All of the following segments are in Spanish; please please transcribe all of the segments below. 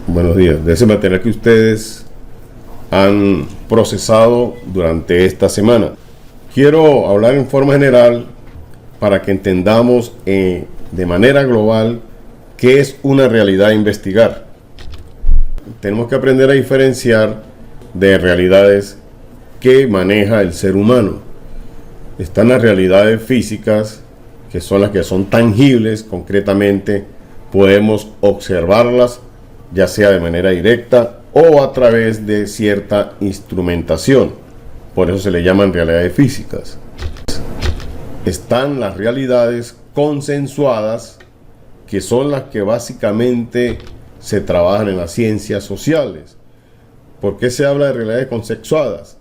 Buenos días. De ese material que ustedes han procesado durante esta semana, quiero hablar en forma general para que entendamos de manera global qué es una realidad a investigar. Tenemos que aprender a diferenciar de realidades que maneja el ser humano. Están las realidades físicas, que son las que son tangibles, concretamente podemos observarlas, ya sea de manera directa o a través de cierta instrumentación. Por eso se le llaman realidades físicas. Están las realidades consensuadas, que son las que básicamente se trabajan en las ciencias sociales. ¿Por qué se habla de realidades consensuadas?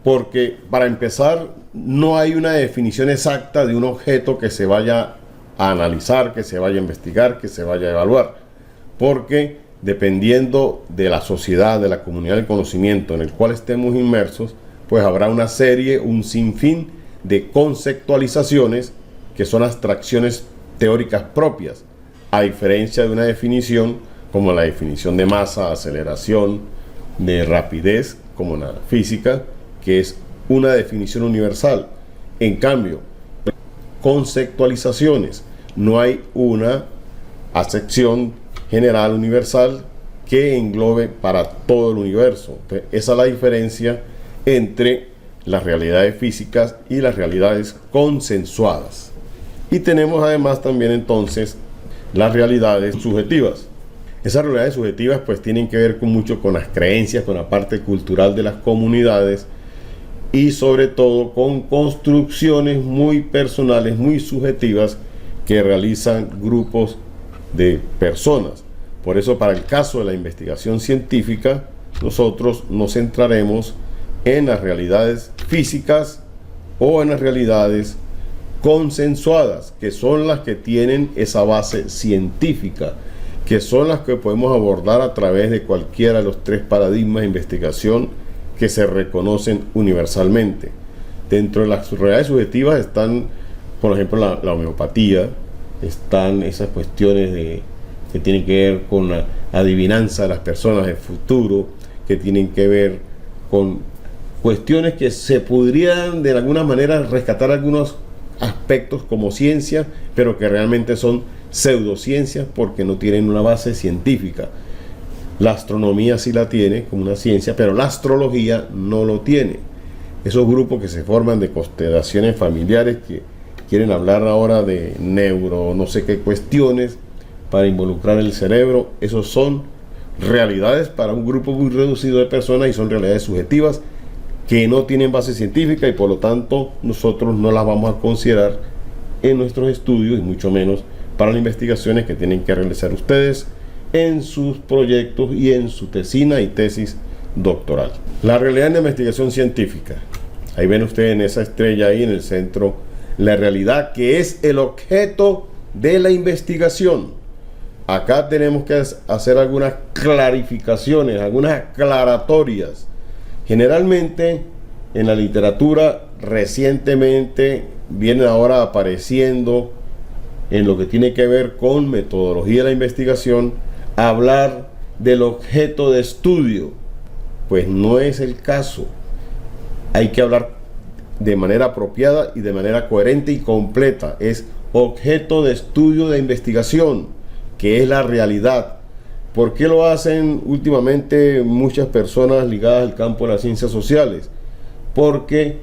Porque, para empezar, no hay una definición exacta de un objeto que se vaya a analizar, que se vaya a investigar, que se vaya a evaluar. Porque dependiendo de la sociedad, de la comunidad del conocimiento en el cual estemos inmersos, pues habrá una serie, un sinfín de conceptualizaciones que son abstracciones teóricas propias, a diferencia de una definición como la definición de masa, aceleración, de rapidez, como la física, que es una definición universal. En cambio, conceptualizaciones, no hay una acepción general universal que englobe para todo el universo. Entonces, esa es la diferencia entre las realidades físicas y las realidades consensuadas. Y tenemos además también entonces las realidades subjetivas. Esas realidades subjetivas pues tienen que ver mucho con las creencias, con la parte cultural de las comunidades y sobre todo con construcciones muy personales, muy subjetivas que realizan grupos de personas. Por eso, para el caso de la investigación científica, nosotros nos centraremos en las realidades físicas o en las realidades consensuadas, que son las que tienen esa base científica, que son las que podemos abordar a través de cualquiera de los tres paradigmas de investigación que se reconocen universalmente. Dentro de las realidades subjetivas están, por ejemplo, la homeopatía, están esas cuestiones que tienen que ver con la adivinanza de las personas del futuro, que tienen que ver con cuestiones que se podrían de alguna manera rescatar algunos aspectos como ciencia, pero que realmente son pseudociencias porque no tienen una base científica. La astronomía sí la tiene como una ciencia, pero la astrología no lo tiene. Esos grupos que se forman de constelaciones familiares que quieren hablar ahora de neuro, no sé qué cuestiones para involucrar el cerebro, esos son realidades para un grupo muy reducido de personas y son realidades subjetivas que no tienen base científica y por lo tanto nosotros no las vamos a considerar en nuestros estudios y mucho menos para las investigaciones que tienen que realizar ustedes en sus proyectos y en su tesina y tesis doctoral. La realidad en la investigación científica, ahí ven ustedes en esa estrella ahí en el centro, la realidad que es el objeto de la investigación. Acá tenemos que hacer algunas clarificaciones, algunas aclaratorias. Generalmente en la literatura recientemente vienen ahora apareciendo en lo que tiene que ver con metodología de la investigación, hablar del objeto de estudio. Pues no es el caso. Hay que hablar de manera apropiada y de manera coherente y completa. Es objeto de estudio de investigación, que es la realidad. ¿Por qué lo hacen últimamente muchas personas ligadas al campo de las ciencias sociales? Porque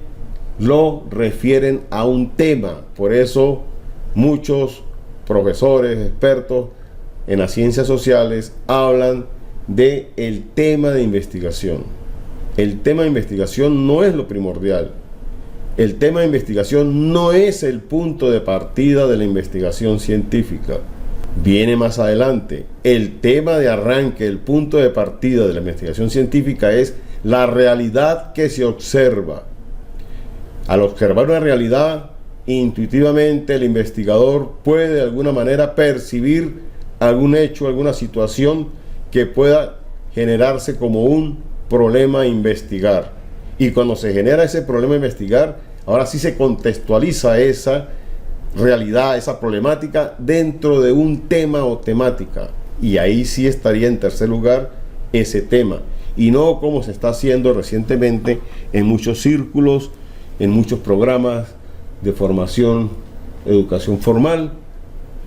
lo refieren a un tema. Por eso muchos profesores, expertos en las ciencias sociales hablan de el tema de investigación. El tema de investigación no es lo primordial. El tema de investigación no es el punto de partida de la investigación científica. Viene más adelante. El tema de arranque, el punto de partida de la investigación científica es la realidad que se observa. Al observar una realidad, intuitivamente el investigador puede de alguna manera percibir algún hecho, alguna situación que pueda generarse como un problema a investigar. Y cuando se genera ese problema a investigar, ahora sí se contextualiza esa realidad, esa problemática dentro de un tema o temática. Y ahí sí estaría en tercer lugar ese tema, y no como se está haciendo recientemente en muchos círculos, en muchos programas de formación, educación formal,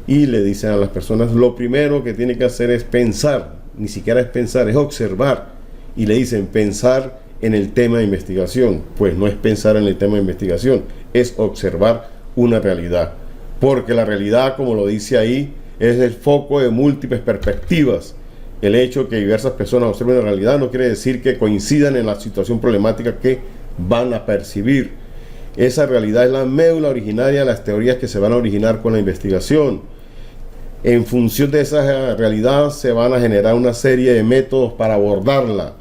y le dicen a las personas lo primero que tiene que hacer es pensar, ni siquiera es pensar, es observar, y le dicen pensar en el tema de investigación. Pues no es pensar en el tema de investigación, es observar una realidad, porque la realidad, como lo dice ahí, es el foco de múltiples perspectivas. El hecho de que diversas personas observen la realidad no quiere decir que coincidan en la situación problemática que van a percibir. Esa realidad es la médula originaria de las teorías que se van a originar con la investigación. En función de esa realidad se van a generar una serie de métodos para abordarla.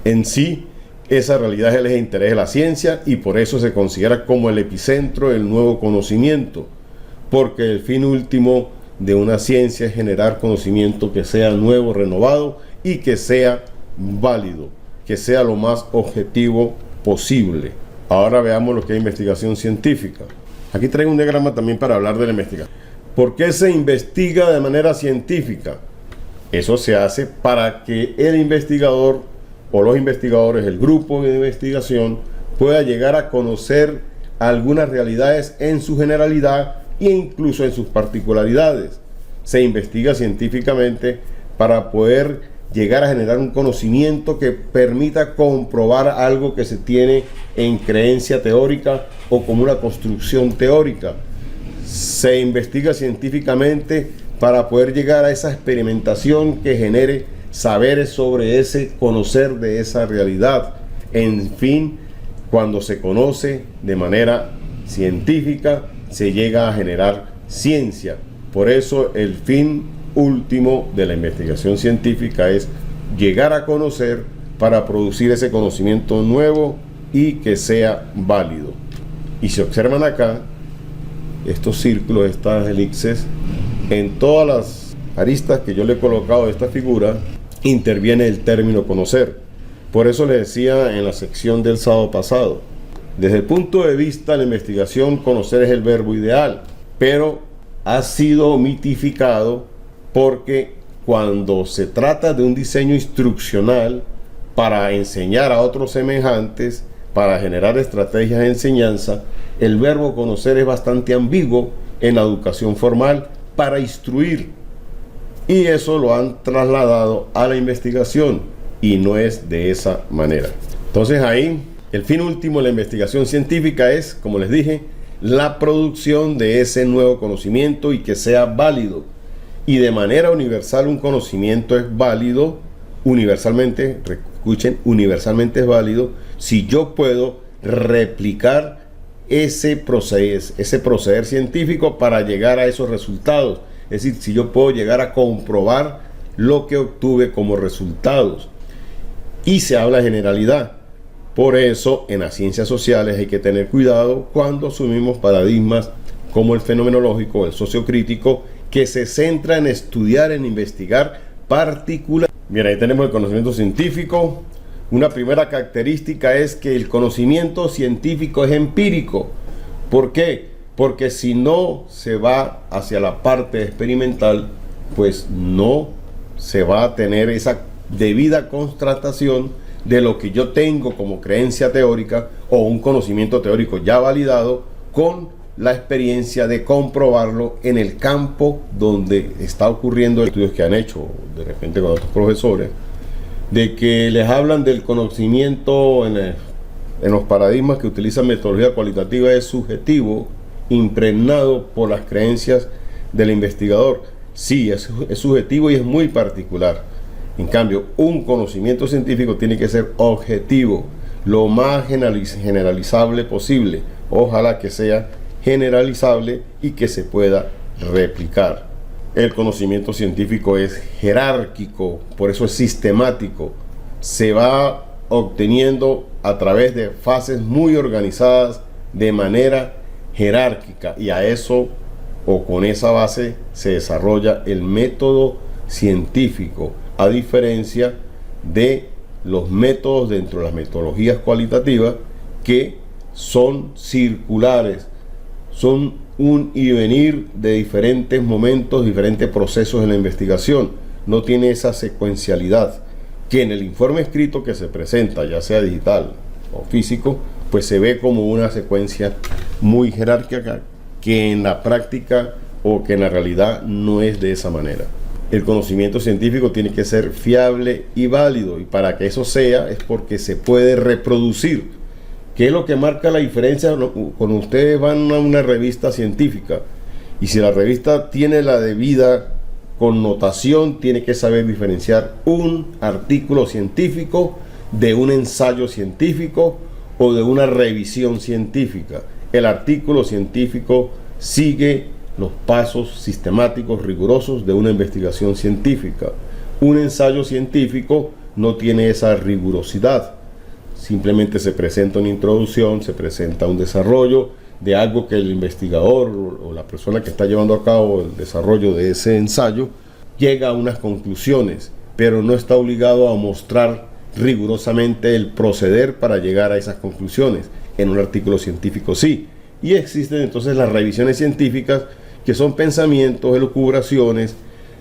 En sí, esa realidad es el eje de interés de la ciencia, y por eso se considera como el epicentro del nuevo conocimiento, porque el fin último de una ciencia es generar conocimiento que sea nuevo, renovado y que sea válido, que sea lo más objetivo posible. Ahora veamos lo que es investigación científica. Aquí traigo un diagrama también para hablar de la investigación. ¿Por qué se investiga de manera científica? Eso se hace para que el investigador o los investigadores, el grupo de investigación, pueda llegar a conocer algunas realidades en su generalidad e incluso en sus particularidades. Se investiga científicamente para poder llegar a generar un conocimiento que permita comprobar algo que se tiene en creencia teórica o como una construcción teórica. Se investiga científicamente para poder llegar a esa experimentación que genere saberes sobre ese conocer de esa realidad. En fin, cuando se conoce de manera científica, se llega a generar ciencia. Por eso el fin último de la investigación científica es llegar a conocer para producir ese conocimiento nuevo y que sea válido. Y si observan acá, estos círculos, estas elipses, en todas las aristas que yo le he colocado a esta figura, interviene el término conocer. Por eso les decía en la sección del sábado pasado, desde el punto de vista de la investigación, conocer es el verbo ideal, pero ha sido mitificado porque cuando se trata de un diseño instruccional para enseñar a otros semejantes, para generar estrategias de enseñanza, el verbo conocer es bastante ambiguo en la educación formal para instruir. Y eso lo han trasladado a la investigación y no es de esa manera. Entonces ahí el fin último de la investigación científica es, como les dije, la producción de ese nuevo conocimiento y que sea válido. Y de manera universal un conocimiento es válido, universalmente, escuchen, universalmente es válido si yo puedo replicar ese proceder científico para llegar a esos resultados. Es decir, si yo puedo llegar a comprobar lo que obtuve como resultados. Y se habla de generalidad. Por eso, en las ciencias sociales hay que tener cuidado cuando asumimos paradigmas como el fenomenológico, el sociocrítico, que se centra en estudiar, en investigar particular. Bien, ahí tenemos el conocimiento científico. Una primera característica es que el conocimiento científico es empírico. ¿Por qué? Porque si no se va hacia la parte experimental, pues no se va a tener esa debida constatación de lo que yo tengo como creencia teórica o un conocimiento teórico ya validado con la experiencia de comprobarlo en el campo donde está ocurriendo estudios que han hecho de repente con otros profesores, de que les hablan del conocimiento en los paradigmas que utilizan metodología cualitativa es subjetivo, impregnado por las creencias del investigador. Sí, es subjetivo y es muy particular. En cambio, un conocimiento científico tiene que ser objetivo, lo más generalizable posible. Ojalá que sea generalizable y que se pueda replicar. El conocimiento científico es jerárquico, por eso es sistemático. Se va obteniendo a través de fases muy organizadas de manera jerárquica, y a eso o con esa base se desarrolla el método científico, a diferencia de los métodos dentro de las metodologías cualitativas que son circulares, son un ir y venir de diferentes momentos, diferentes procesos en la investigación. No tiene esa secuencialidad que en el informe escrito que se presenta, ya sea digital o físico, pues se ve como una secuencia muy jerárquica que en la práctica o que en la realidad no es de esa manera. El conocimiento científico tiene que ser fiable y válido, y para que eso sea es porque se puede reproducir. ¿Qué es lo que marca la diferencia cuando ustedes van a una revista científica? Y si la revista tiene la debida connotación, tiene que saber diferenciar un artículo científico de un ensayo científico o de una revisión científica. El artículo científico sigue los pasos sistemáticos, rigurosos de una investigación científica. Un ensayo científico no tiene esa rigurosidad. Simplemente se presenta una introducción, se presenta un desarrollo de algo que el investigador o la persona que está llevando a cabo el desarrollo de ese ensayo llega a unas conclusiones, pero no está obligado a mostrar rigurosamente el proceder para llegar a esas conclusiones. En un artículo científico sí. Y existen entonces las revisiones científicas, que son pensamientos, elucubraciones,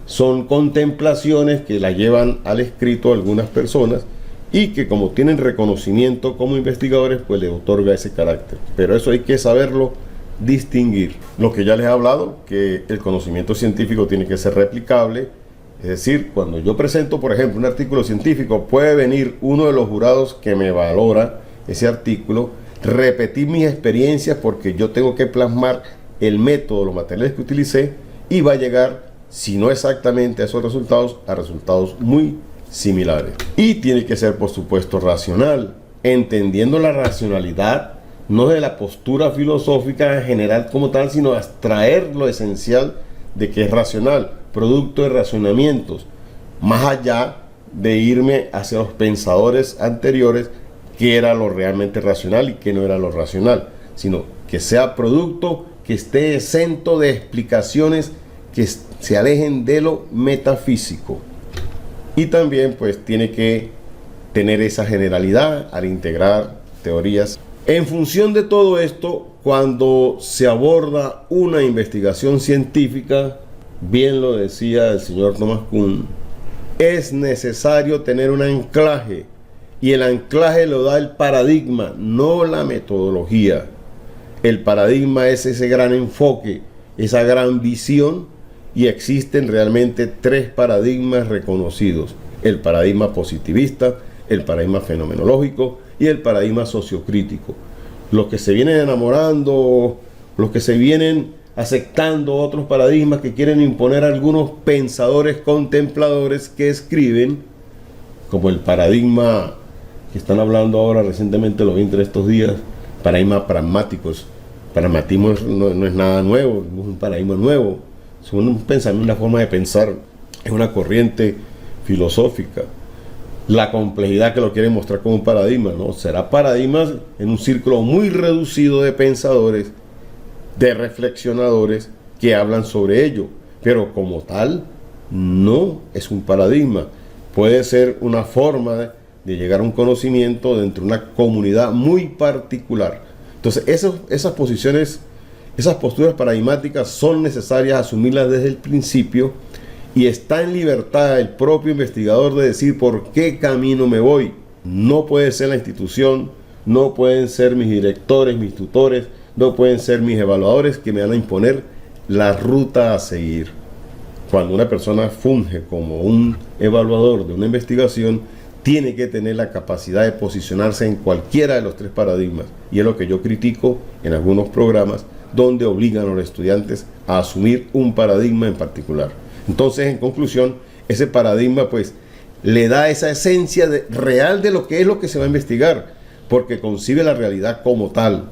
son contemplaciones que la llevan al escrito algunas personas y que, como tienen reconocimiento como investigadores, pues le otorga ese carácter. Pero eso hay que saberlo distinguir. Lo que ya les he hablado, que el conocimiento científico tiene que ser replicable. Es decir, cuando yo presento, por ejemplo, un artículo científico, puede venir uno de los jurados que me valora ese artículo, repetir mis experiencias porque yo tengo que plasmar el método, los materiales que utilicé, y va a llegar, si no exactamente a esos resultados, a resultados muy similares. Y tiene que ser, por supuesto, racional, entendiendo la racionalidad no de la postura filosófica en general como tal, sino extraer lo esencial de que es racional, producto de razonamientos, más allá de irme hacia los pensadores anteriores, que era lo realmente racional y que no era lo racional, sino que sea producto, que esté exento de explicaciones que se alejen de lo metafísico. Y también pues tiene que tener esa generalidad al integrar teorías. En función de todo esto, cuando se aborda una investigación científica, bien lo decía el señor Thomas Kuhn, es necesario tener un anclaje, y el anclaje lo da el paradigma, no la metodología. El paradigma es ese gran enfoque, esa gran visión, y existen realmente tres paradigmas reconocidos: el paradigma positivista, el paradigma fenomenológico y el paradigma sociocrítico. Los que se vienen enamorando, los que se vienen aceptando otros paradigmas que quieren imponer algunos pensadores contempladores que escriben, como el paradigma que están hablando ahora recientemente, lo vi entre estos días, paradigmas pragmáticos. Pragmatismo no es nada nuevo, no es un paradigma nuevo, es un pensamiento, una forma de pensar, es una corriente filosófica. La complejidad que lo quieren mostrar como un paradigma, ¿no? Será paradigmas en un círculo muy reducido de pensadores, de reflexionadores que hablan sobre ello, pero como tal no es un paradigma. Puede ser una forma de llegar a un conocimiento dentro de una comunidad muy particular. Entonces esas posiciones, esas posturas paradigmáticas son necesarias asumirlas desde el principio, y está en libertad el propio investigador de decir por qué camino me voy. No puede ser la institución, no pueden ser mis directores, mis tutores, no pueden ser mis evaluadores que me van a imponer la ruta a seguir. Cuando una persona funge como un evaluador de una investigación, tiene que tener la capacidad de posicionarse en cualquiera de los tres paradigmas, y es lo que yo critico en algunos programas donde obligan a los estudiantes a asumir un paradigma en particular. Entonces, en conclusión, ese paradigma pues le da esa esencia real de lo que es lo que se va a investigar, porque concibe la realidad como tal.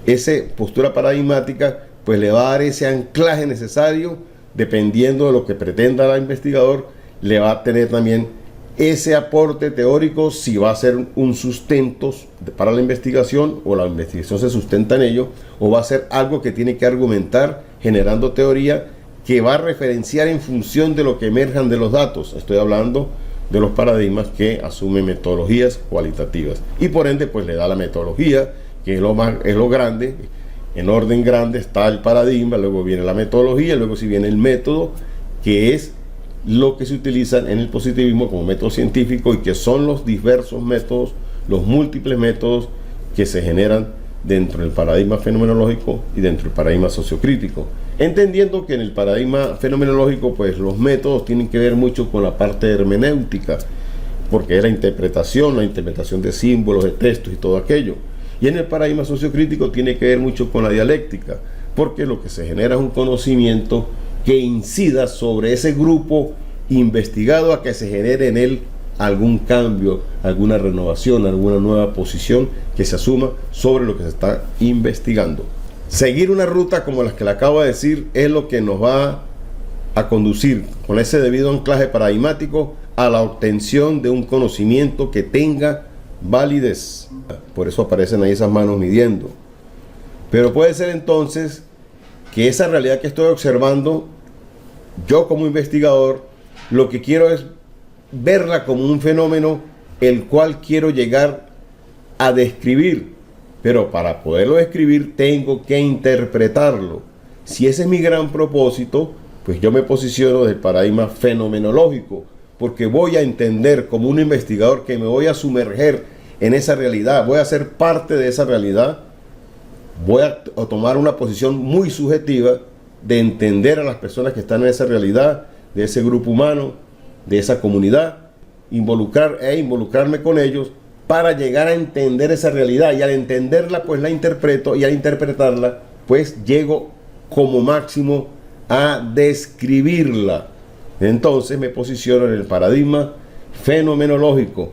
Esa postura paradigmática pues le va a dar ese anclaje necesario, dependiendo de lo que pretenda el investigador, le va a tener también ese aporte teórico, si va a ser un sustento para la investigación, o la investigación se sustenta en ello, o va a ser algo que tiene que argumentar generando teoría que va a referenciar en función de lo que emerjan de los datos. Estoy hablando de los paradigmas que asumen metodologías cualitativas, y por ende pues le da la metodología, que es lo grande, en orden grande está el paradigma, luego viene la metodología, luego sí viene el método, que es lo que se utiliza en el positivismo como método científico y que son los diversos métodos, los múltiples métodos que se generan dentro del paradigma fenomenológico y dentro del paradigma sociocrítico. Entendiendo que en el paradigma fenomenológico, pues los métodos tienen que ver mucho con la parte hermenéutica, porque es la interpretación de símbolos, de textos y todo aquello. Y en el paradigma sociocrítico tiene que ver mucho con la dialéctica, porque lo que se genera es un conocimiento que incida sobre ese grupo investigado a que se genere en él algún cambio, alguna renovación, alguna nueva posición que se asuma sobre lo que se está investigando. Seguir una ruta como las que le acabo de decir es lo que nos va a conducir con ese debido anclaje paradigmático a la obtención de un conocimiento que tenga validez. Por eso aparecen ahí esas manos midiendo. Pero puede ser entonces que esa realidad que estoy observando, yo como investigador, lo que quiero es verla como un fenómeno el cual quiero llegar a describir, pero para poderlo describir tengo que interpretarlo. Si ese es mi gran propósito, pues yo me posiciono desde el paradigma fenomenológico, porque voy a entender como un investigador que me voy a sumerger en esa realidad, voy a ser parte de esa realidad, voy a tomar una posición muy subjetiva de entender a las personas que están en esa realidad, de ese grupo humano, de esa comunidad, involucrarme con ellos para llegar a entender esa realidad, y al entenderla pues la interpreto, y al interpretarla pues llego como máximo a describirla. Entonces me posiciono en el paradigma fenomenológico,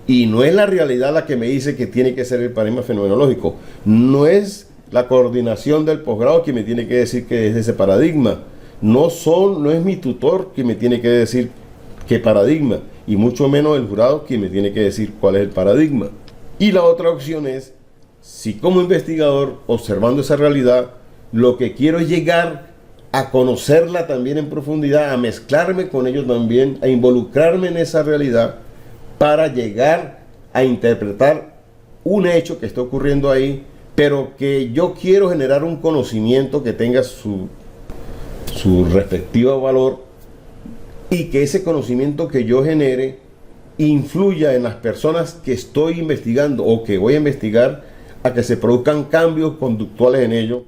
y no es la realidad la que me dice que tiene que ser el paradigma fenomenológico, no es la coordinación del posgrado que me tiene que decir que es ese paradigma, no es mi tutor que me tiene que decir qué paradigma, y mucho menos el jurado que me tiene que decir cuál es el paradigma. Y la otra opción es, si como investigador, observando esa realidad, lo que quiero es llegar a conocerla también en profundidad, a mezclarme con ellos también, a involucrarme en esa realidad para llegar a interpretar un hecho que está ocurriendo ahí, pero que yo quiero generar un conocimiento que tenga su respectivo valor, y que ese conocimiento que yo genere influya en las personas que estoy investigando o que voy a investigar, a que se produzcan cambios conductuales en ello,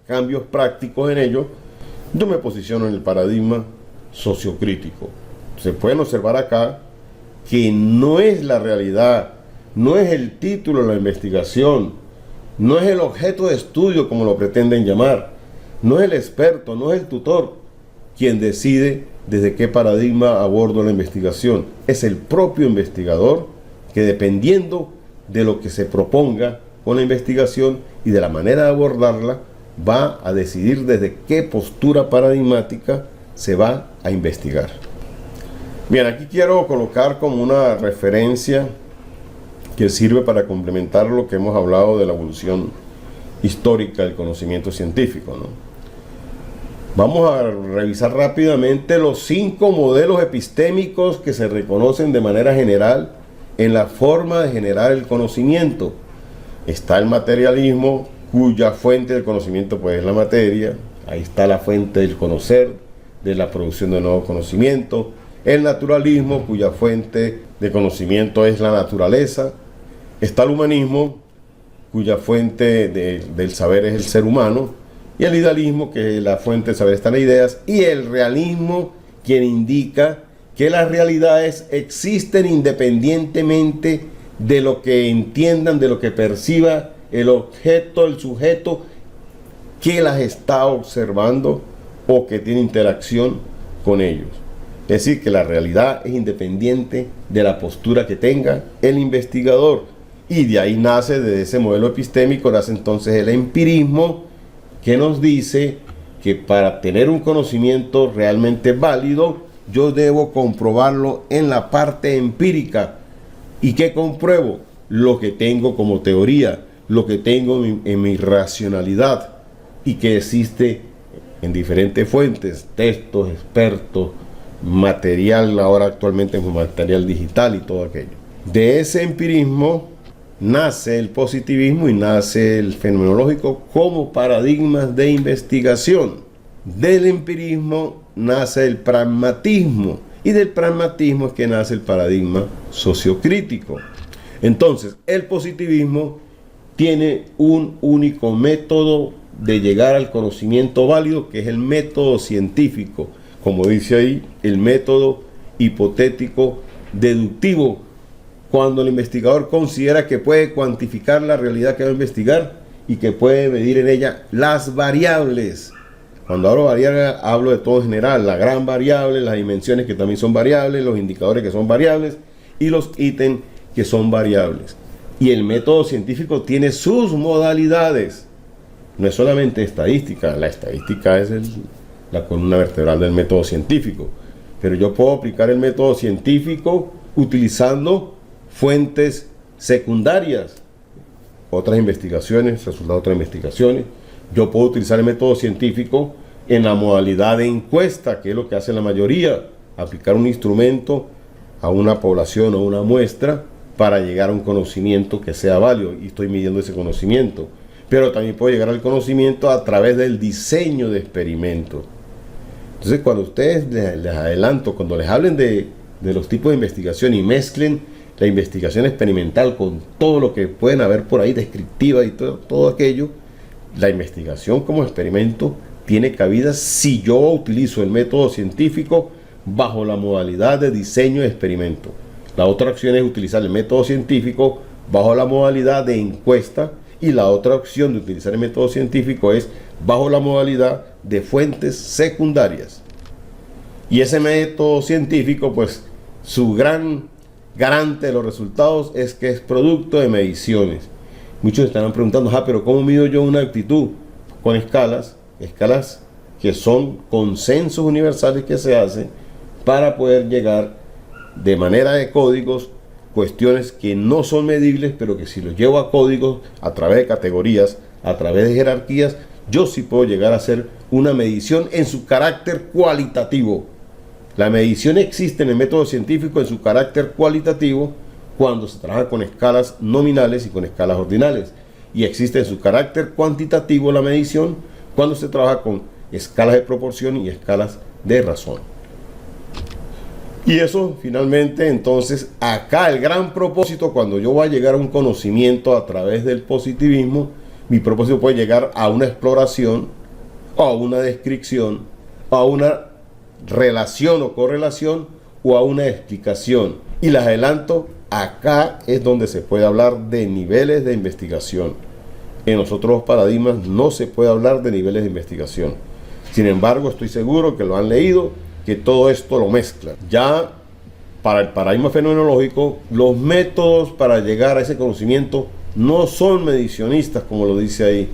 cambios prácticos en ello. Yo me posiciono en el paradigma sociocrítico. Se pueden observar acá que no es la realidad, no es el título de la investigación, no es el objeto de estudio como lo pretenden llamar, no es el experto, no es el tutor quien decide desde qué paradigma abordo la investigación. Es el propio investigador que, dependiendo de lo que se proponga con la investigación y de la manera de abordarla, va a decidir desde qué postura paradigmática se va a investigar. Bien, aquí quiero colocar como una referencia que sirve para complementar lo que hemos hablado de la evolución histórica del conocimiento científico, ¿no? Vamos a revisar rápidamente los 5 modelos epistémicos que se reconocen de manera general en la forma de generar el conocimiento. Está el materialismo, cuya fuente del conocimiento pues es la materia. Ahí está la fuente del conocer, de la producción de nuevo conocimiento. El naturalismo, cuya fuente de conocimiento es la naturaleza. Está el humanismo, cuya fuente del saber es el ser humano. Y el idealismo, que la fuente del saber están las ideas. Y el realismo, quien indica que las realidades existen independientemente de lo que entiendan, de lo que perciba el objeto, el sujeto que las está observando o que tiene interacción con ellos. Es decir, que la realidad es independiente de la postura que tenga el investigador. Y de ahí nace, de ese modelo epistémico, nace entonces el empirismo, que nos dice que para tener un conocimiento realmente válido, yo debo comprobarlo en la parte empírica. ¿Y qué compruebo? Lo que tengo como teoría, lo que tengo en mi racionalidad, y que existe en diferentes fuentes, textos, expertos, material, ahora actualmente es material digital y todo aquello. De ese empirismo nace el positivismo y nace el fenomenológico como paradigmas de investigación. Del empirismo nace el pragmatismo y del pragmatismo es que nace el paradigma sociocrítico. Entonces, el positivismo tiene un único método de llegar al conocimiento válido, que es el método científico, como dice ahí, el método hipotético deductivo, cuando el investigador considera que puede cuantificar la realidad que va a investigar y que puede medir en ella las variables. Cuando hablo de variables, hablo de todo en general, la gran variable, las dimensiones que también son variables, los indicadores que son variables y los ítems que son variables. Y el método científico tiene sus modalidades. No es solamente estadística, la estadística es la columna vertebral del método científico. Pero yo puedo aplicar el método científico utilizando fuentes secundarias, otras investigaciones, resultados de otras investigaciones. Yo puedo utilizar el método científico en la modalidad de encuesta, que es lo que hace la mayoría, aplicar un instrumento a una población o una muestra para llegar a un conocimiento que sea válido, y estoy midiendo ese conocimiento. Pero también puedo llegar al conocimiento a través del diseño de experimentos. Entonces, cuando ustedes, les adelanto, cuando les hablen de los tipos de investigación y mezclen la investigación experimental con todo lo que pueden haber por ahí, descriptiva y todo aquello, la investigación como experimento tiene cabida si yo utilizo el método científico bajo la modalidad de diseño de experimento. La otra opción es utilizar el método científico bajo la modalidad de encuesta, y la otra opción de utilizar el método científico es bajo la modalidad de fuentes secundarias. Y ese método científico, pues, su gran garante de los resultados es que es producto de mediciones. Muchos estarán preguntando, pero ¿cómo mido yo una actitud? Con escalas que son consensos universales que se hacen para poder llegar de manera de códigos, cuestiones que no son medibles, pero que si los llevo a códigos, a través de categorías, a través de jerarquías, yo sí puedo llegar a hacer una medición en su carácter cualitativo. La medición existe en el método científico en su carácter cualitativo cuando se trabaja con escalas nominales y con escalas ordinales, y existe en su carácter cuantitativo la medición cuando se trabaja con escalas de proporción y escalas de razón. Y eso finalmente, entonces, acá el gran propósito, cuando yo voy a llegar a un conocimiento a través del positivismo, mi propósito puede llegar a una exploración, o a una descripción, o a una relación o correlación, o a una explicación. Y les adelanto, acá es donde se puede hablar de niveles de investigación. En los otros paradigmas no se puede hablar de niveles de investigación. Sin embargo, estoy seguro que lo han leído, que todo esto lo mezcla. Ya para el paradigma fenomenológico, los métodos para llegar a ese conocimiento no son medicionistas, como lo dice ahí.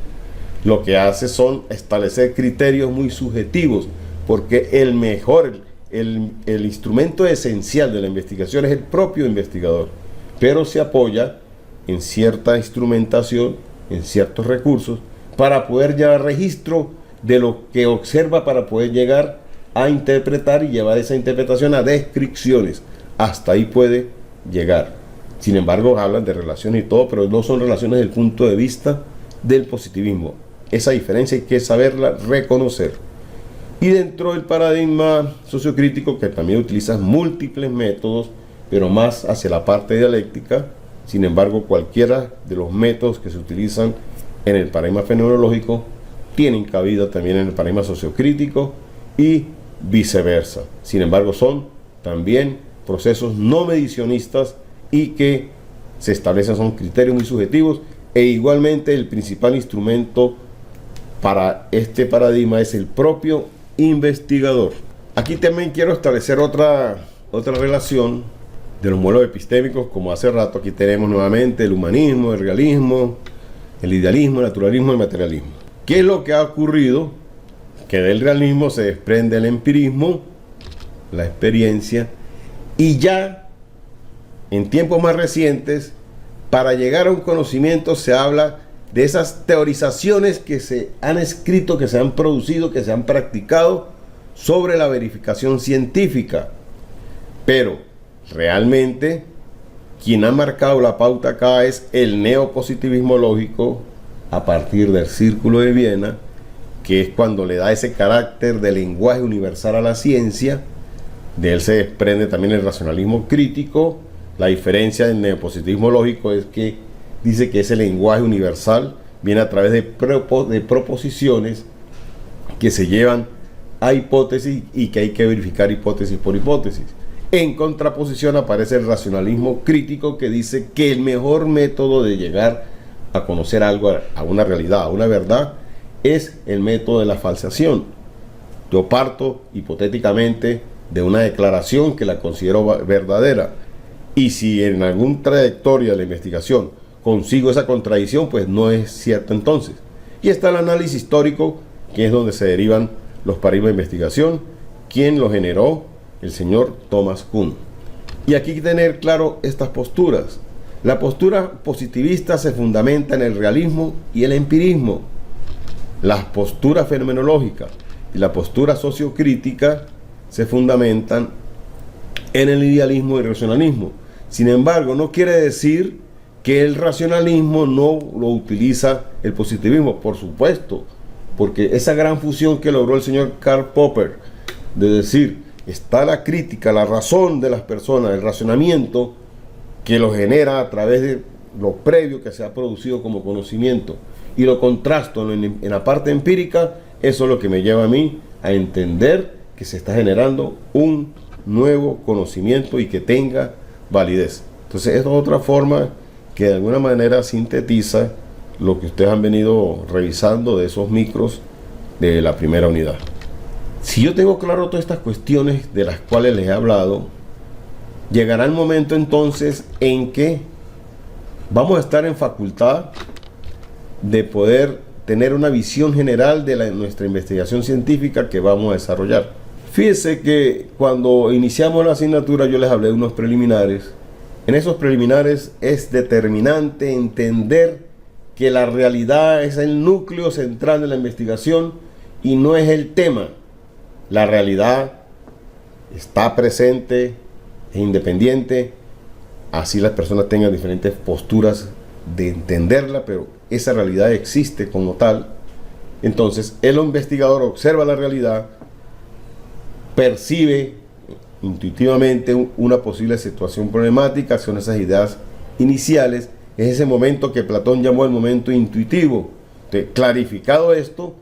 Lo que hace son establecer criterios muy subjetivos, porque el instrumento esencial de la investigación es el propio investigador, pero se apoya en cierta instrumentación, en ciertos recursos, para poder llevar registro de lo que observa, para poder llegar a interpretar y llevar esa interpretación a descripciones. Hasta ahí puede llegar. Sin embargo, hablan de relaciones y todo, pero no son relaciones desde el punto de vista del positivismo. Esa diferencia hay que saberla reconocer. Y dentro del paradigma sociocrítico, que también utiliza múltiples métodos, pero más hacia la parte dialéctica, sin embargo, cualquiera de los métodos que se utilizan en el paradigma fenomenológico tienen cabida también en el paradigma sociocrítico y viceversa. Sin embargo, son también procesos no medicionistas y que se establecen, son criterios muy subjetivos, e igualmente el principal instrumento para este paradigma es el propio investigador. Aquí también quiero establecer otra relación de los modelos epistémicos, como hace rato. Aquí tenemos nuevamente el humanismo, el realismo, el idealismo, el naturalismo y el materialismo. ¿Qué es lo que ha ocurrido? Que del realismo se desprende el empirismo, la experiencia, y ya en tiempos más recientes, para llegar a un conocimiento se habla de esas teorizaciones que se han escrito, que se han producido, que se han practicado sobre la verificación científica. Pero realmente quien ha marcado la pauta acá es el neopositivismo lógico a partir del Círculo de Viena, que es cuando le da ese carácter de lenguaje universal a la ciencia. De él se desprende también el racionalismo crítico. La diferencia del neopositivismo lógico es que dice que ese lenguaje universal viene a través de proposiciones que se llevan a hipótesis y que hay que verificar hipótesis por hipótesis. En contraposición aparece el racionalismo crítico, que dice que el mejor método de llegar a conocer algo, a una realidad, a una verdad, es el método de la falsación. Yo parto hipotéticamente de una declaración que la considero verdadera, y si en algún trayectoria de la investigación consigo esa contradicción, pues no es cierto entonces. Y está el análisis histórico, que es donde se derivan los paradigmas de investigación. ¿Quién lo generó? El señor Thomas Kuhn. Y aquí hay que tener claro estas posturas. La postura positivista se fundamenta en el realismo y el empirismo. Las posturas fenomenológicas y la postura sociocrítica se fundamentan en el idealismo y el racionalismo. Sin embargo, no quiere decir que el racionalismo no lo utiliza el positivismo, por supuesto, porque esa gran fusión que logró el señor Karl Popper, de decir, está la crítica, la razón de las personas, el razonamiento que lo genera a través de lo previo que se ha producido como conocimiento, y lo contrasto en la parte empírica, eso es lo que me lleva a mí a entender que se está generando un nuevo conocimiento y que tenga validez. Entonces, esta es otra forma que de alguna manera sintetiza lo que ustedes han venido revisando de esos micros de la primera unidad. Si yo tengo claro todas estas cuestiones de las cuales les he hablado, llegará el momento entonces en que vamos a estar en facultad de poder tener una visión general de nuestra investigación científica que vamos a desarrollar. Fíjense que cuando iniciamos la asignatura yo les hablé de unos preliminares. En esos preliminares es determinante entender que la realidad es el núcleo central de la investigación y no es el tema. La realidad está presente, es independiente, así las personas tengan diferentes posturas de entenderla, pero esa realidad existe como tal. Entonces el investigador observa la realidad, percibe intuitivamente una posible situación problemática, son esas ideas iniciales. Es ese momento que Platón llamó el momento intuitivo. Entonces, clarificado esto,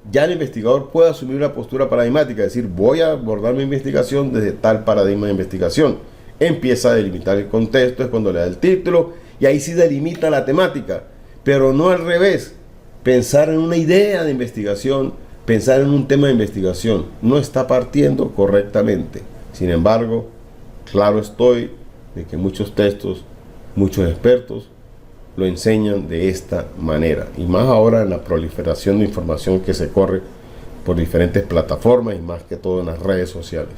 ya el investigador puede asumir una postura paradigmática, es decir, voy a abordar mi investigación desde tal paradigma de investigación. Empieza a delimitar el contexto, es cuando le da el título, y ahí sí delimita la temática, pero no al revés. Pensar en una idea de investigación, pensar en un tema de investigación, no está partiendo correctamente. Sin embargo, claro estoy de que muchos textos, muchos expertos lo enseñan de esta manera, y más ahora en la proliferación de información que se corre por diferentes plataformas y más que todo en las redes sociales.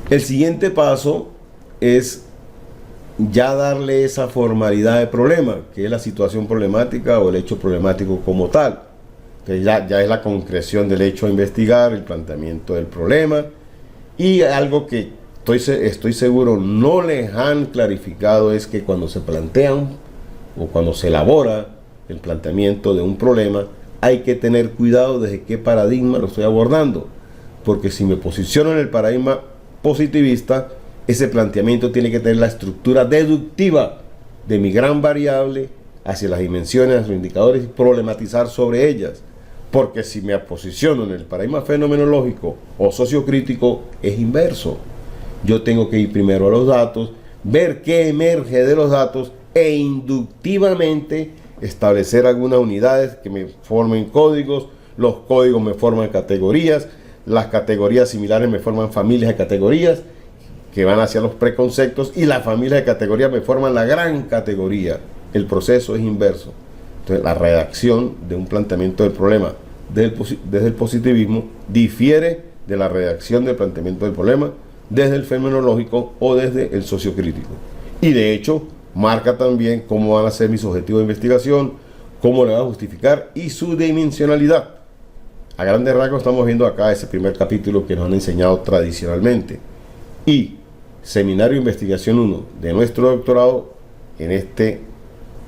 El siguiente paso es ya darle esa formalidad de problema, que es la situación problemática o el hecho problemático como tal, que ya es la concreción del hecho a investigar, el planteamiento del problema, y algo que estoy seguro no les han clarificado es que cuando se plantean o cuando se elabora el planteamiento de un problema, hay que tener cuidado desde qué paradigma lo estoy abordando, porque si me posiciono en el paradigma positivista, ese planteamiento tiene que tener la estructura deductiva de mi gran variable hacia las dimensiones, hacia los indicadores, y problematizar sobre ellas. Porque si me posiciono en el paradigma fenomenológico o sociocrítico, es inverso. Yo tengo que ir primero a los datos, ver qué emerge de los datos e inductivamente establecer algunas unidades que me formen códigos, los códigos me forman categorías, las categorías similares me forman familias de categorías que van hacia los preconceptos, y las familias de categorías me forman la gran categoría. El proceso es inverso. Entonces, la redacción de un planteamiento del problema desde el positivismo difiere de la redacción del planteamiento del problema desde el fenomenológico o desde el sociocrítico. Y de hecho, marca también cómo van a ser mis objetivos de investigación, cómo le va a justificar y su dimensionalidad. A grandes rasgos estamos viendo acá ese primer capítulo que nos han enseñado tradicionalmente. Y Seminario de Investigación 1 de nuestro doctorado en este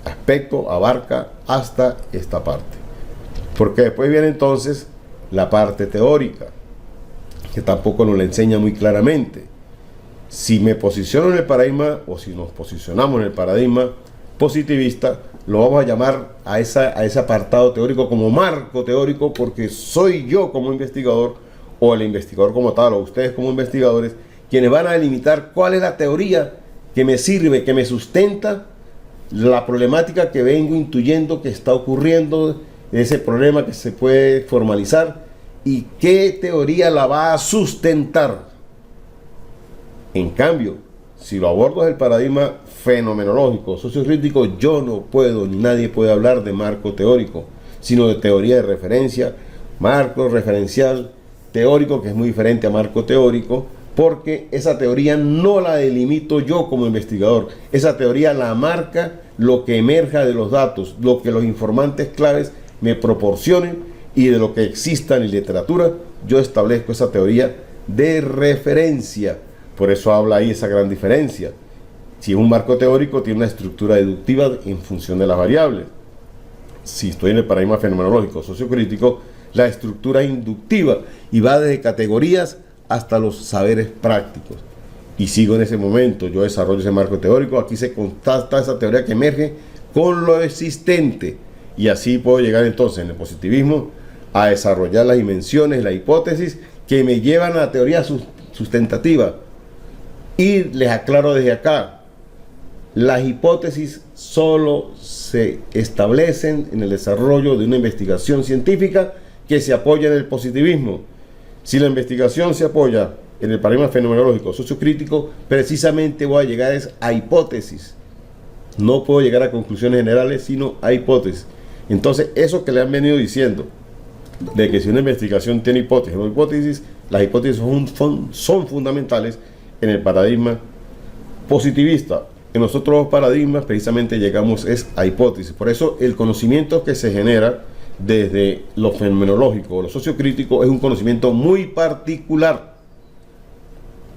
aspecto abarca hasta esta parte. Porque después viene entonces la parte teórica, que tampoco nos la enseña muy claramente. Si me posiciono en el paradigma, o si nos posicionamos en el paradigma positivista, lo vamos a llamar a ese apartado teórico como marco teórico, porque soy yo como investigador, o el investigador como tal, o ustedes como investigadores, quienes van a delimitar cuál es la teoría que me sirve, que me sustenta la problemática que vengo intuyendo que está ocurriendo, ese problema que se puede formalizar, y qué teoría la va a sustentar. En cambio, si lo abordo desde el paradigma fenomenológico, sociocrítico, yo no puedo, ni nadie puede hablar de marco teórico, sino de teoría de referencia, marco referencial teórico, que es muy diferente a marco teórico, porque esa teoría no la delimito yo como investigador. Esa teoría la marca lo que emerja de los datos, lo que los informantes claves me proporcionen, y de lo que exista en literatura, yo establezco esa teoría de referencia. Por eso habla ahí esa gran diferencia. Si es un marco teórico, tiene una estructura deductiva en función de las variables. Si estoy en el paradigma fenomenológico sociocrítico, la estructura es inductiva y va desde categorías hasta los saberes prácticos. Y sigo en ese momento, yo desarrollo ese marco teórico, aquí se contrasta esa teoría que emerge con lo existente. Y así puedo llegar entonces en el positivismo a desarrollar las dimensiones, la hipótesis que me llevan a la teoría sustentativa. Y les aclaro desde acá, las hipótesis solo se establecen en el desarrollo de una investigación científica que se apoya en el positivismo. Si la investigación se apoya en el paradigma fenomenológico sociocrítico, precisamente voy a llegar a hipótesis. No puedo llegar a conclusiones generales, sino a hipótesis. Entonces, eso que le han venido diciendo, de que si una investigación tiene hipótesis o no hipótesis, las hipótesis son fundamentales en el paradigma positivista. En los otros paradigmas precisamente llegamos a hipótesis. Por eso el conocimiento que se genera desde lo fenomenológico o lo sociocrítico es un conocimiento muy particular,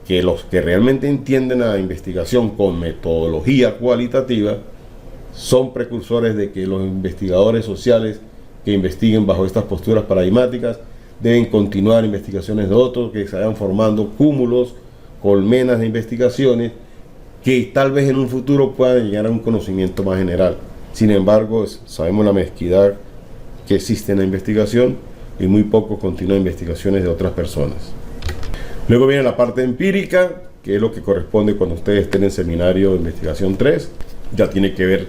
que los que realmente entienden a la investigación con metodología cualitativa son precursores de que los investigadores sociales que investiguen bajo estas posturas paradigmáticas deben continuar investigaciones de otros, que se vayan formando cúmulos, colmenas de investigaciones que tal vez en un futuro puedan llegar a un conocimiento más general. Sin embargo, sabemos la mezquindad que existe en la investigación y muy poco continúan investigaciones de otras personas. Luego viene la parte empírica, que es lo que corresponde cuando ustedes estén en seminario de investigación 3. Ya tiene que ver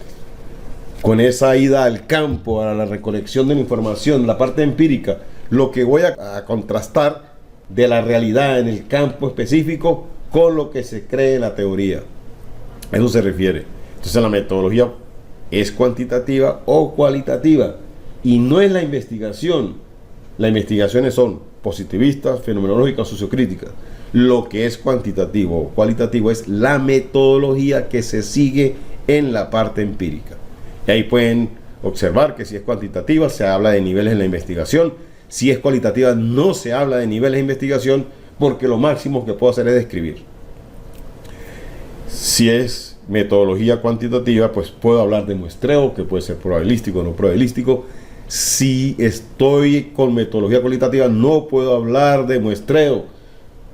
con esa ida al campo, a la recolección de la información, la parte empírica, lo que voy a contrastar de la realidad en el campo específico con lo que se cree en la teoría. A eso se refiere. Entonces la metodología es cuantitativa o cualitativa y no es la investigación. Las investigaciones son positivistas, fenomenológicas, sociocríticas. Lo que es cuantitativo o cualitativo es la metodología que se sigue en la parte empírica. Y ahí pueden observar que si es cuantitativa se habla de niveles en la investigación, si es cualitativa no se habla de niveles de investigación, porque lo máximo que puedo hacer es describir. Si es metodología cuantitativa, pues puedo hablar de muestreo, que puede ser probabilístico o no probabilístico. Si estoy con metodología cualitativa, no puedo hablar de muestreo.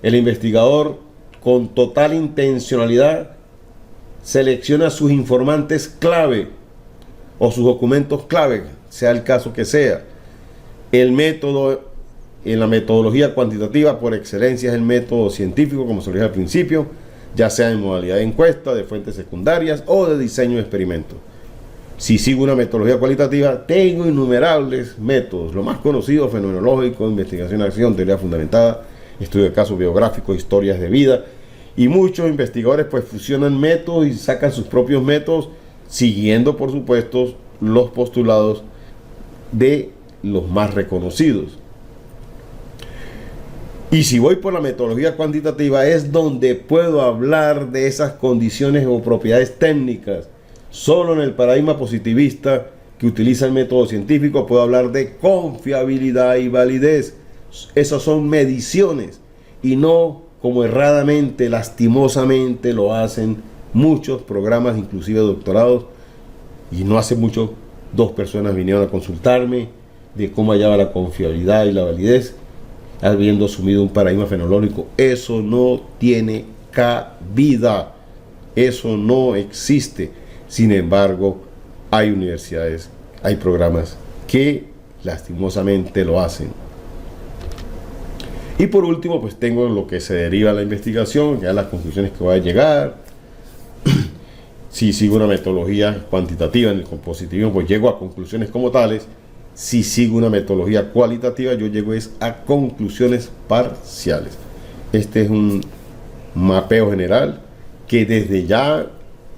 El investigador, con total intencionalidad, selecciona sus informantes clave o sus documentos clave, sea el caso que sea. El método, en la metodología cuantitativa por excelencia, es el método científico, como se lo dije al principio, ya sea en modalidad de encuesta, de fuentes secundarias o de diseño de experimentos. Si sigo una metodología cualitativa, tengo innumerables métodos. Lo más conocido: fenomenológico, investigación de acción, teoría fundamentada, estudio de casos biográficos, historias de vida. Y muchos investigadores pues fusionan métodos y sacan sus propios métodos, siguiendo por supuesto los postulados de los más reconocidos. Y si voy por la metodología cuantitativa, es donde puedo hablar de esas condiciones o propiedades técnicas. Solo en el paradigma positivista, que utiliza el método científico, puedo hablar de confiabilidad y validez. Esas son mediciones y no como erradamente, lastimosamente lo hacen muchos programas, inclusive doctorados, y no hace mucho 2 personas vinieron a consultarme de cómo hallaba la confiabilidad y la validez, habiendo asumido un paradigma fenomenológico. Eso no tiene cabida, eso no existe. Sin embargo, hay universidades, hay programas que lastimosamente lo hacen. Y por último, pues tengo lo que se deriva de la investigación, ya las conclusiones que voy a llegar. Si sigo una metodología cuantitativa en el compositivismo, pues llego a conclusiones como tales. Si sigo una metodología cualitativa, yo llego a conclusiones parciales. Este es un mapeo general que desde ya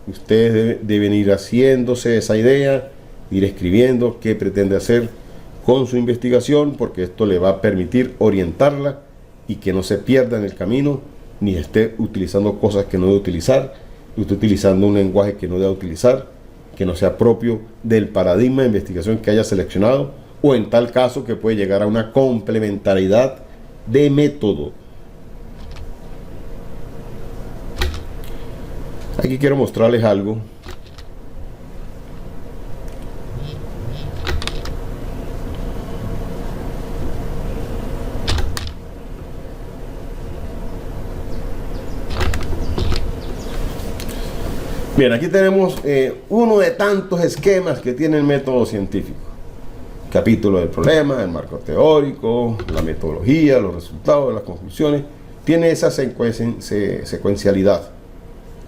ustedes deben ir haciéndose esa idea, ir escribiendo qué pretende hacer con su investigación, porque esto le va a permitir orientarla y que no se pierda en el camino, ni esté utilizando cosas que no debe utilizar, esté utilizando un lenguaje que no debe utilizar, que no sea propio del paradigma de investigación que haya seleccionado, o en tal caso que puede llegar a una complementariedad de método. Aquí quiero mostrarles algo. Bien, aquí tenemos uno de tantos esquemas que tiene el método científico. Capítulo del problema, el marco teórico, la metodología, los resultados, las conclusiones. Tiene esa secuencialidad.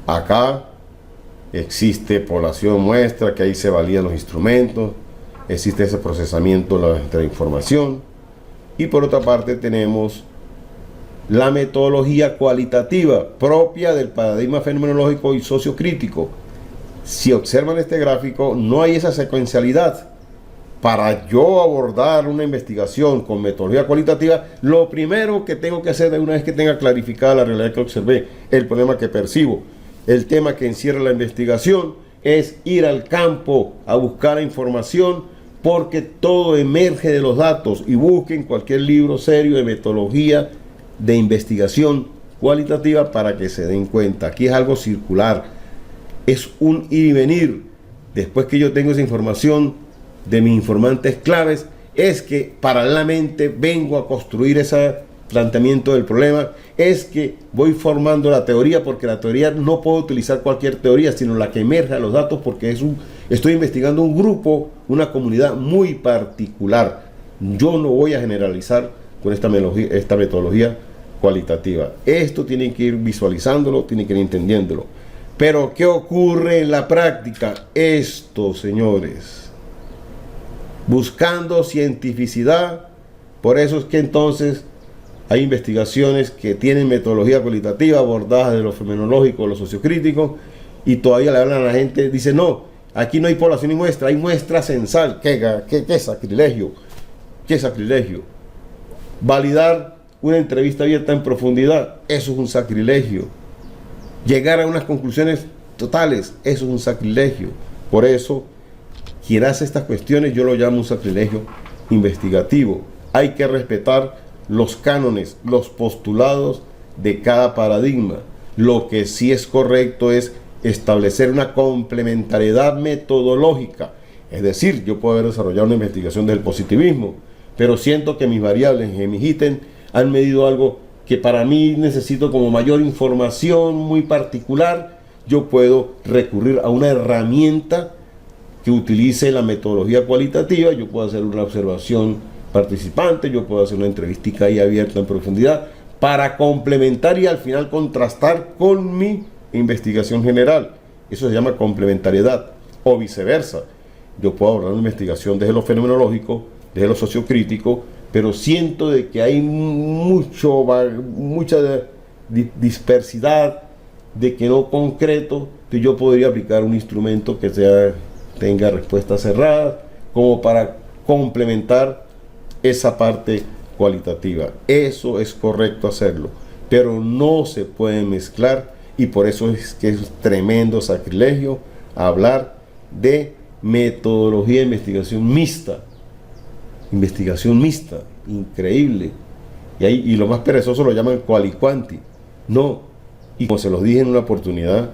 Acá existe población muestra, que ahí se valían los instrumentos, existe ese procesamiento de la información. Y por otra parte tenemos la metodología cualitativa propia del paradigma fenomenológico y sociocrítico. Si observan este gráfico, no hay esa secuencialidad. Para yo abordar una investigación con metodología cualitativa, lo primero que tengo que hacer de una vez que tenga clarificada la realidad que observé, el problema que percibo, el tema que encierra la investigación, es ir al campo a buscar la información, porque todo emerge de los datos. Y busquen cualquier libro serio de metodología de investigación cualitativa para que se den cuenta. Aquí es algo circular, es un ir y venir. Después que yo tengo esa información de mis informantes claves, es que paralelamente vengo a construir ese planteamiento del problema, es que voy formando la teoría, porque la teoría no puedo utilizar cualquier teoría, sino la que emerge de los datos, porque estoy investigando un grupo, una comunidad muy particular. Yo no voy a generalizar con esta metodología cualitativa. Esto tienen que ir visualizándolo, tienen que ir entendiéndolo. Pero ¿qué ocurre en la práctica? Esto, señores, buscando cientificidad. Por eso es que entonces hay investigaciones que tienen metodología cualitativa abordadas de lo fenomenológico, lo sociocrítico, y todavía le hablan a la gente, dice no, aquí no hay población y muestra, hay muestra censal. ¿Qué sacrilegio? ¿Qué sacrilegio? Validar una entrevista abierta en profundidad, eso es un sacrilegio. Llegar a unas conclusiones totales, eso es un sacrilegio. Por eso, quien hace estas cuestiones, yo lo llamo un sacrilegio investigativo. Hay que respetar los cánones, los postulados de cada paradigma. Lo que sí es correcto es establecer una complementariedad metodológica. Es decir, yo puedo haber desarrollado una investigación del positivismo, pero siento que mis variables en mis ítems han medido algo que para mí necesito como mayor información muy particular. Yo puedo recurrir a una herramienta que utilice la metodología cualitativa. Yo puedo hacer una observación participante, yo puedo hacer una entrevistica ahí abierta en profundidad para complementar y al final contrastar con mi investigación general. Eso se llama complementariedad, o viceversa. Yo puedo abordar una investigación desde lo fenomenológico, desde lo sociocrítico, pero siento de que hay mucha dispersidad, de que no concreto, que yo podría aplicar un instrumento que tenga respuestas cerradas, como para complementar esa parte cualitativa. Eso es correcto hacerlo, pero no se puede mezclar, y por eso es que es tremendo sacrilegio hablar de metodología de investigación mixta. Investigación mixta, increíble. Y lo más perezoso lo llaman quali-quanti. No, y como se los dije en una oportunidad,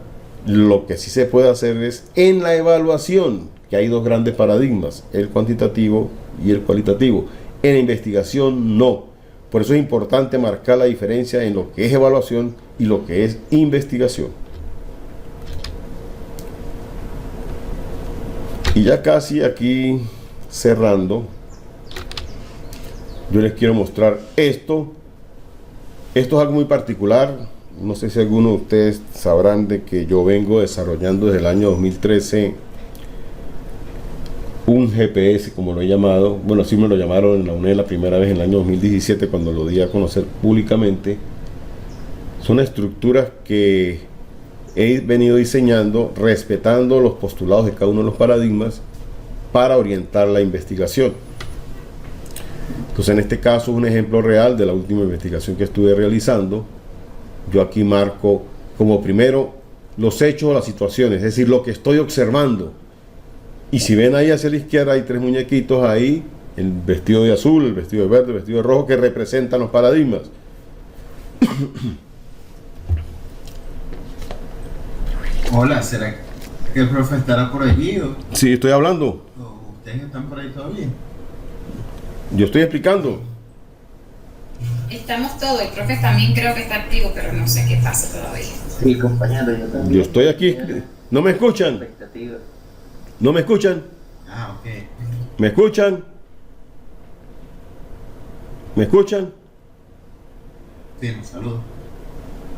lo que sí se puede hacer es en la evaluación, que hay dos grandes paradigmas, el cuantitativo y el cualitativo. En la investigación no. Por eso es importante marcar la diferencia en lo que es evaluación y lo que es investigación. Y ya casi aquí cerrando, yo les quiero mostrar esto. Esto es algo muy particular. No sé si algunos de ustedes sabrán de que yo vengo desarrollando desde el año 2013 un GPS, como lo he llamado. Bueno, así me lo llamaron en la UNED la primera vez en el año 2017, cuando lo di a conocer públicamente. Son estructuras que he venido diseñando respetando los postulados de cada uno de los paradigmas para orientar la investigación. Entonces, en este caso, un ejemplo real de la última investigación que estuve realizando. Yo aquí marco como primero los hechos o las situaciones, es decir, lo que estoy observando. Y si ven ahí hacia la izquierda hay tres muñequitos ahí, el vestido de azul, el vestido de verde, el vestido de rojo, que representan los paradigmas. Hola, ¿será que el profe estará por allí? Sí, estoy hablando. ¿O ustedes están por ahí todavía? Yo estoy explicando. Estamos todos, el profe también creo que está activo, pero no sé qué pasa todavía. Sí, compañero, yo también. Yo estoy aquí. ¿No me escuchan? Expectativa. ¿No me escuchan? Ah, ok. ¿Me escuchan? ¿Me escuchan? Sí, los saludo.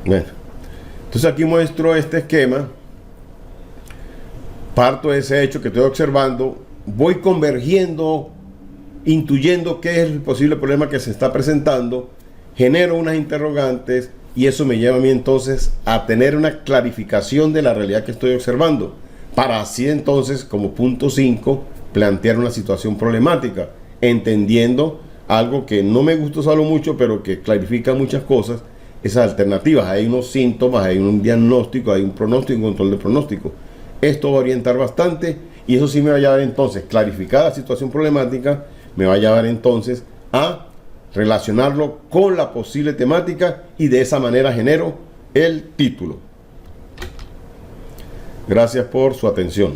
Bueno, entonces aquí muestro este esquema. Parto de ese hecho que estoy observando, voy convergiendo, intuyendo qué es el posible problema que se está presentando, genero unas interrogantes y eso me lleva a mí entonces a tener una clarificación de la realidad que estoy observando, para así entonces, como punto 5, plantear una situación problemática, entendiendo algo que no me gusta usarlo mucho, pero que clarifica muchas cosas, esas alternativas. Hay unos síntomas, hay un diagnóstico, hay un pronóstico y un control de pronóstico. Esto va a orientar bastante y eso sí me va a llevar entonces, clarificar la situación problemática, me va a llevar entonces a relacionarlo con la posible temática y de esa manera genero el título. Gracias por su atención.